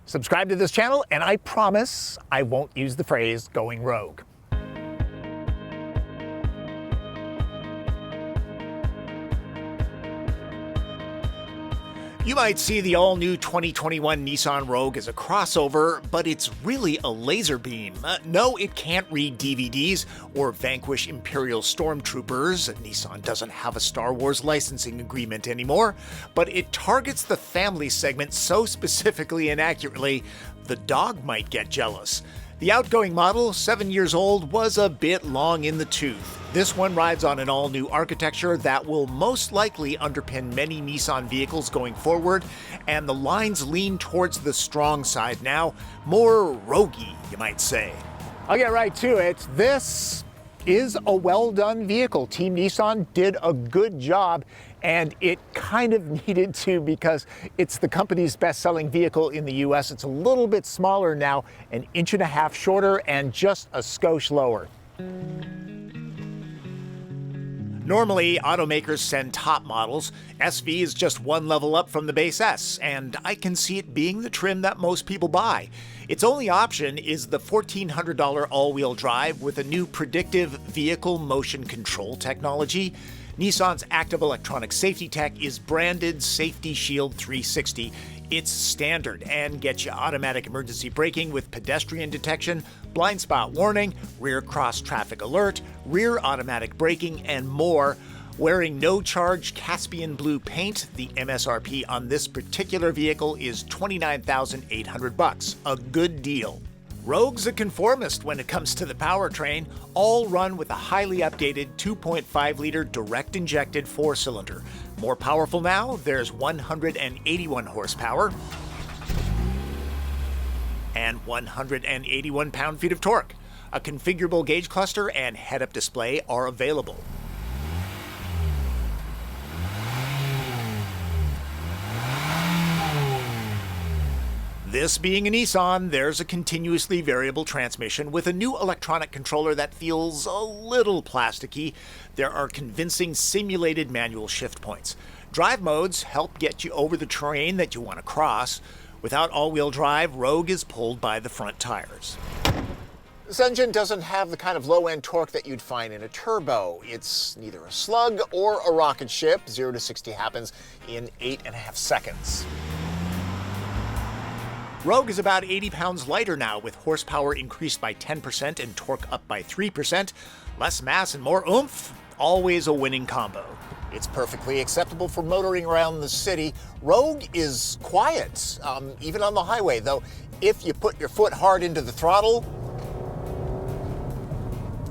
Subscribe to this channel, and I promise I won't use the phrase going rogue. You might see the all-new 2021 Nissan Rogue as a crossover, but it's really a laser beam. No, it can't read DVDs or vanquish Imperial stormtroopers. Nissan doesn't have a Star Wars licensing agreement anymore, but it targets the family segment so specifically and accurately, the dog might get jealous. The outgoing model, 7 years old, was a bit long in the tooth. This one rides on an all-new architecture that will most likely underpin many Nissan vehicles going forward, and the lines lean towards the strong side now, more roguey, you might say. I'll get right to it. This is a well-done vehicle. Team Nissan did a good job, and it kind of needed to because it's the company's best-selling vehicle in the US. It's a little bit smaller now, an inch and a half shorter and just a skosh lower. Normally, automakers send top models. SV is just one level up from the base S, and I can see it being the trim that most people buy. Its only option is the $1,400 all-wheel drive with a new predictive vehicle motion control technology. Nissan's active electronic safety tech is branded Safety Shield 360. It's standard and gets you automatic emergency braking with pedestrian detection, blind spot warning, rear cross traffic alert, rear automatic braking, and more. Wearing no-charge Caspian blue paint, the MSRP on this particular vehicle is $29,800. A good deal. Rogue's a conformist when it comes to the powertrain, all run with a highly updated 2.5-liter direct-injected 4-cylinder. More powerful now, there's 181 horsepower and 181 pound-feet of torque. A configurable gauge cluster and head-up display are available. This being a Nissan, there's a continuously variable transmission with a new electronic controller that feels a little plasticky. There are convincing simulated manual shift points. Drive modes help get you over the terrain that you want to cross. Without all-wheel drive, Rogue is pulled by the front tires. This engine doesn't have the kind of low-end torque that you'd find in a turbo. It's neither a slug or a rocket ship. 0 to 60 happens in 8.5 seconds. Rogue is about 80 pounds lighter now, with horsepower increased by 10% and torque up by 3%. Less mass and more oomph, always a winning combo. It's perfectly acceptable for motoring around the city. Rogue is quiet, even on the highway, though if you put your foot hard into the throttle,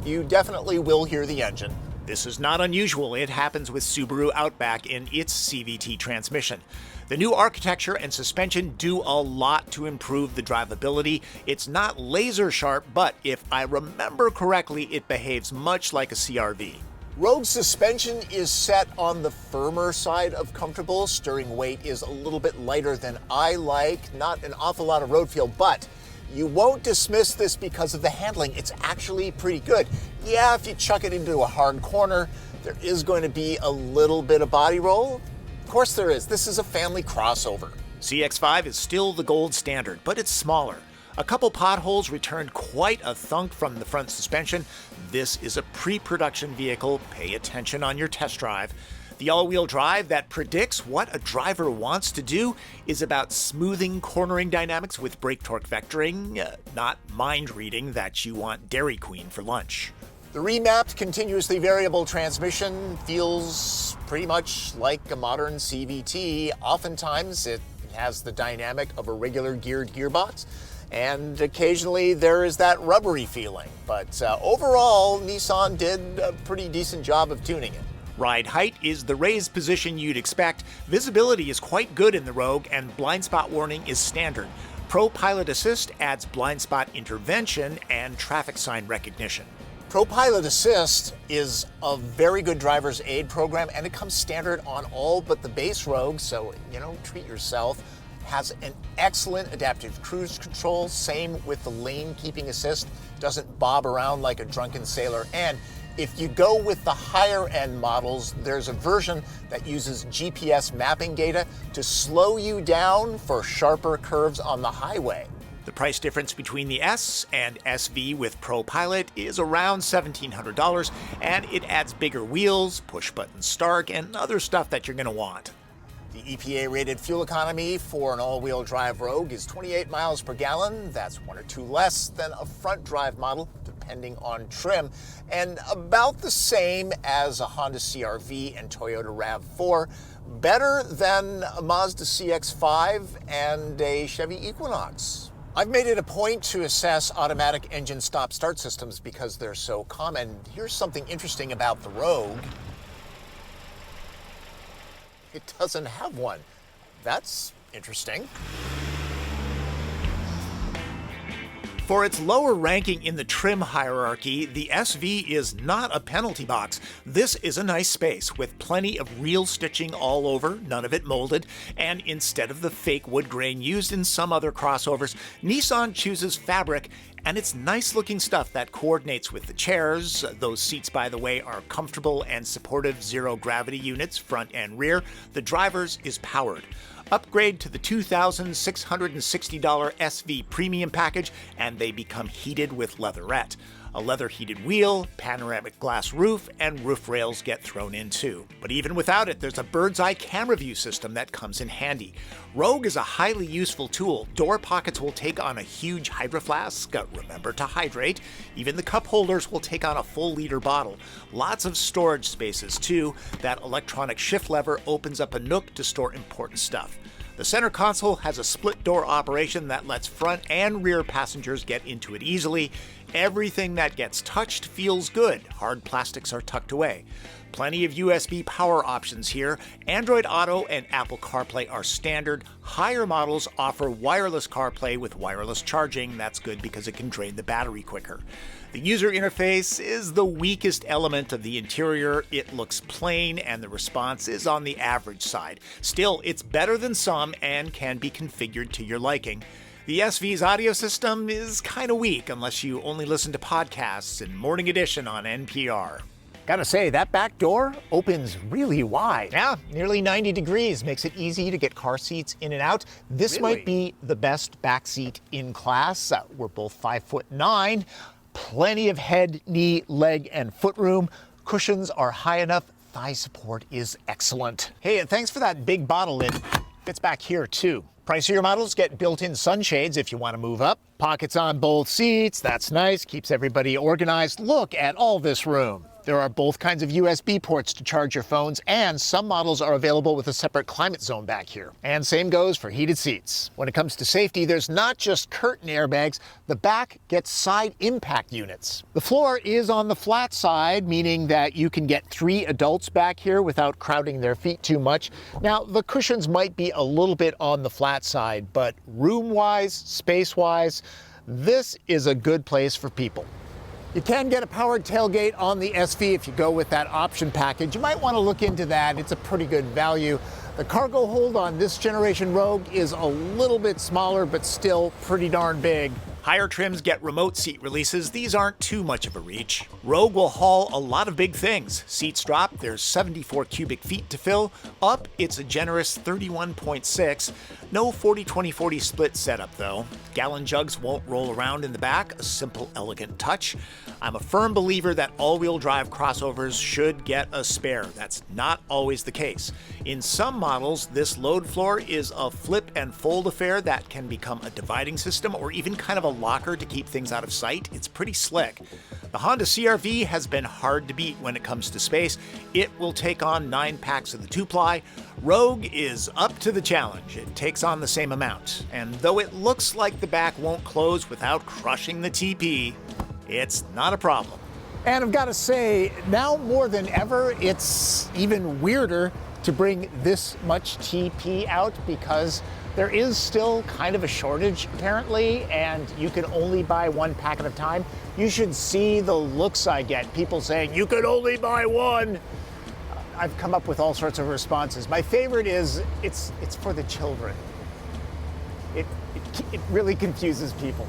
you definitely will hear the engine. This is not unusual. It happens with Subaru Outback in its CVT transmission. The new architecture and suspension do a lot to improve the drivability. It's not laser sharp, but if I remember correctly, it behaves much like a CR-V. Rogue's suspension is set on the firmer side of comfortable. Steering weight is a little bit lighter than I like. Not an awful lot of road feel, but you won't dismiss this because of the handling. It's actually pretty good. Yeah, if you chuck it into a hard corner, there is going to be a little bit of body roll. Of course there is. This is a family crossover. CX-5 is still the gold standard, but it's smaller. A couple potholes returned quite a thunk from the front suspension. This is a pre-production vehicle. Pay attention on your test drive. The all-wheel drive that predicts what a driver wants to do is about smoothing cornering dynamics with brake torque vectoring, not mind-reading that you want Dairy Queen for lunch. The remapped continuously variable transmission feels pretty much like a modern CVT. Oftentimes it has the dynamic of a regular geared gearbox, and occasionally there is that rubbery feeling. But overall, Nissan did a pretty decent job of tuning it. Ride height is the raised position you'd expect. Visibility is quite good in the Rogue, and blind spot warning is standard. Pro Pilot Assist adds blind spot intervention and traffic sign recognition. Pro Pilot Assist is a very good driver's aid program, and it comes standard on all but the base Rogue, so, treat yourself. Has an excellent adaptive cruise control, same with the lane keeping assist. Doesn't bob around like a drunken sailor, and If you go with the higher end models, there's a version that uses GPS mapping data to slow you down for sharper curves on the highway. The price difference between the S and SV with Pro Pilot is around $1,700, and it adds bigger wheels, push-button start, and other stuff that you're going to want. The EPA-rated fuel economy for an all-wheel drive Rogue is 28 miles per gallon. That's 1 or 2 less than a front-drive model, depending on trim, and about the same as a Honda CR-V and Toyota RAV4. Better than a Mazda CX-5 and a Chevy Equinox. I've made it a point to assess automatic engine stop-start systems because they're so common. Here's something interesting about the Rogue. It doesn't have one. That's interesting. For its lower ranking in the trim hierarchy, the SV is not a penalty box. This is a nice space with plenty of real stitching all over, none of it molded, and instead of the fake wood grain used in some other crossovers, Nissan chooses fabric, and it's nice looking stuff that coordinates with the chairs. Those seats, by the way, are comfortable and supportive zero-gravity units, front and rear. The driver's is powered. Upgrade to the $2,660 SV Premium package, and they become heated with leatherette. A leather-heated wheel, panoramic glass roof, and roof rails get thrown in too. But even without it, there's a bird's-eye camera view system that comes in handy. Rogue is a highly useful tool. Door pockets will take on a huge Hydro Flask, remember to hydrate. Even the cup holders will take on a full-liter bottle. Lots of storage spaces too. That electronic shift lever opens up a nook to store important stuff. The center console has a split-door operation that lets front and rear passengers get into it easily. Everything that gets touched feels good. Hard plastics are tucked away. Plenty of USB power options here. Android Auto and Apple CarPlay are standard. Higher models offer wireless CarPlay with wireless charging. That's good because it can drain the battery quicker. The user interface is the weakest element of the interior. It looks plain and the response is on the average side. Still, it's better than some and can be configured to your liking. The SV's audio system is kind of weak unless you only listen to podcasts and Morning Edition on NPR. Gotta say, that back door opens really wide. Yeah, nearly 90 degrees. Makes it easy to get car seats in and out. This might be the best back seat in class. We're both 5'9". Plenty of head, knee, leg, and foot room. Cushions are high enough. Thigh support is excellent. Hey, and thanks for that big bottle lid. Fits back here, too. Pricier models get built-in sunshades if you want to move up. Pockets on both seats. That's nice. Keeps everybody organized. Look at all this room. There are both kinds of USB ports to charge your phones, and some models are available with a separate climate zone back here. And same goes for heated seats. When it comes to safety, there's not just curtain airbags. The back gets side impact units. The floor is on the flat side, meaning that you can get 3 adults back here without crowding their feet too much. Now, the cushions might be a little bit on the flat side, but room-wise, space-wise, this is a good place for people. You can get a powered tailgate on the SV if you go with that option package. You might want to look into that. It's a pretty good value. The cargo hold on this generation Rogue is a little bit smaller, but still pretty darn big. Higher trims get remote seat releases. These aren't too much of a reach. Rogue will haul a lot of big things. Seats drop, there's 74 cubic feet to fill. Up, it's a generous 31.6. No 40-20-40 split setup though. Gallon jugs won't roll around in the back, a simple, elegant touch. I'm a firm believer that all-wheel drive crossovers should get a spare. That's not always the case. In some models, this load floor is a flip and fold affair that can become a dividing system or even kind of a locker to keep things out of sight. It's pretty slick. The Honda CR-V has been hard to beat when it comes to space. It will take on 9 packs of the 2-ply. Rogue is up to the challenge. It takes on the same amount. And though it looks like the back won't close without crushing the TP, it's not a problem. And I've got to say, now more than ever, it's even weirder to bring this much TP out because there is still kind of a shortage, apparently, and you can only buy 1 pack at a time. You should see the looks I get. People saying, you can only buy 1. I've come up with all sorts of responses. My favorite is, it's for the children. It really confuses people.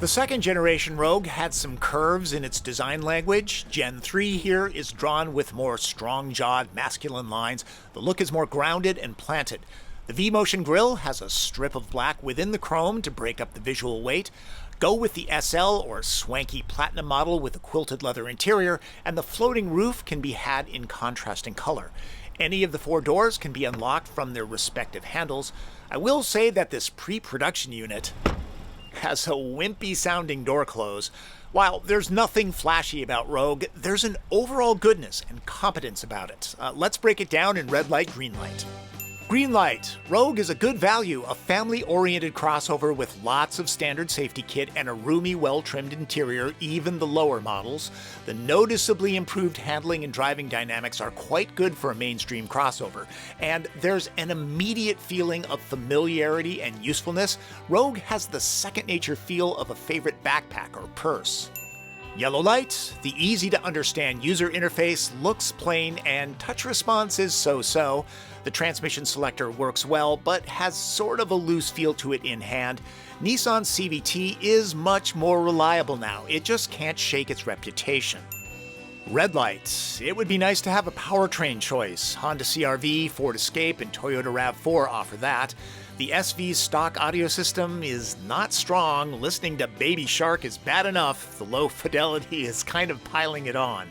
The second generation Rogue had some curves in its design language. Gen 3 here is drawn with more strong-jawed, masculine lines. The look is more grounded and planted. The V-Motion grille has a strip of black within the chrome to break up the visual weight. Go with the SL or swanky platinum model with a quilted leather interior, and the floating roof can be had in contrasting color. Any of the 4 doors can be unlocked from their respective handles. I will say that this pre-production unit has a wimpy-sounding door close. While there's nothing flashy about Rogue, there's an overall goodness and competence about it. Let's break it down in red light, green light. Green light. Rogue is a good value, a family-oriented crossover with lots of standard safety kit and a roomy, well-trimmed interior, even the lower models. The noticeably improved handling and driving dynamics are quite good for a mainstream crossover, and there's an immediate feeling of familiarity and usefulness. Rogue has the second-nature feel of a favorite backpack or purse. Yellow light. The easy-to-understand user interface looks plain and touch response is so-so. The transmission selector works well, but has sort of a loose feel to it in hand. Nissan's CVT is much more reliable now. It just can't shake its reputation. Red light. It would be nice to have a powertrain choice. Honda CR-V, Ford Escape, and Toyota RAV4 offer that. The SV's stock audio system is not strong. Listening to Baby Shark is bad enough. The low fidelity is kind of piling it on.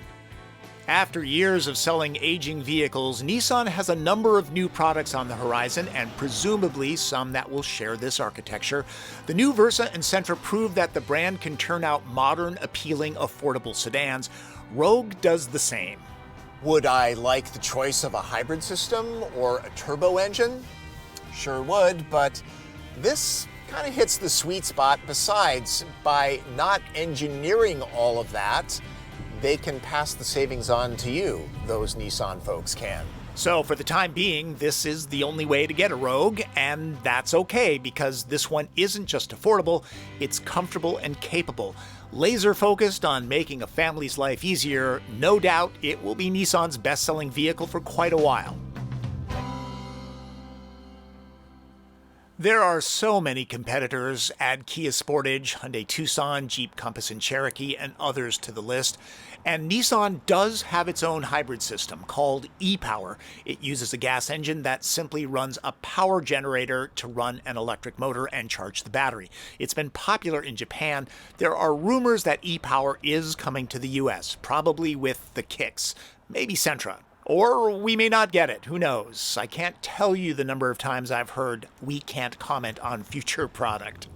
After years of selling aging vehicles, Nissan has a number of new products on the horizon, and presumably some that will share this architecture. The new Versa and Sentra prove that the brand can turn out modern, appealing, affordable sedans. Rogue does the same. Would I like the choice of a hybrid system or a turbo engine? Sure would, but this kind of hits the sweet spot. Besides, by not engineering all of that, they can pass the savings on to you, those Nissan folks can. So for the time being, this is the only way to get a Rogue, and that's okay because this one isn't just affordable, it's comfortable and capable. Laser focused on making a family's life easier, no doubt it will be Nissan's best-selling vehicle for quite a while. There are so many competitors. Add Kia Sportage, Hyundai Tucson, Jeep Compass and Cherokee, and others to the list. And Nissan does have its own hybrid system called e-Power. It uses a gas engine that simply runs a power generator to run an electric motor and charge the battery. It's been popular in Japan. There are rumors that e-Power is coming to the US, probably with the Kicks, maybe Sentra. Or we may not get it, who knows? I can't tell you the number of times I've heard, "We can't comment on future product."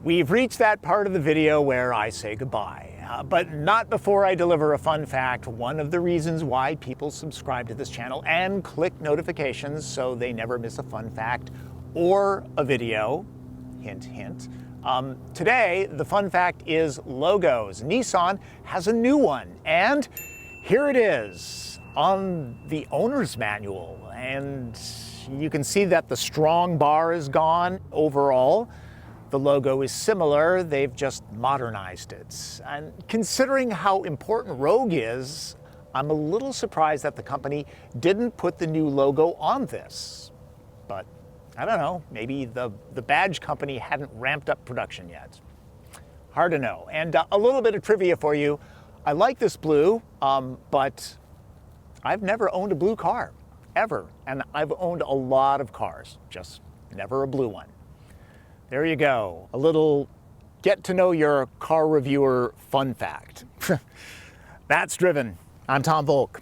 We've reached that part of the video where I say goodbye, but not before I deliver a fun fact. One of the reasons why people subscribe to this channel and click notifications so they never miss a fun fact or a video, hint, hint. Today, the fun fact is logos. Nissan has a new one, and here it is on the owner's manual, and you can see that the strong bar is gone. Overall, the logo is similar, they've just modernized it. And considering how important Rogue is, I'm a little surprised that the company didn't put the new logo on this. But I don't know, maybe the badge company hadn't ramped up production yet. Hard to know. And a little bit of trivia for you. I like this blue, but I've never owned a blue car, ever. And I've owned a lot of cars, just never a blue one. There you go, a little get to know your car reviewer fun fact. That's Driven. I'm Tom Voelk.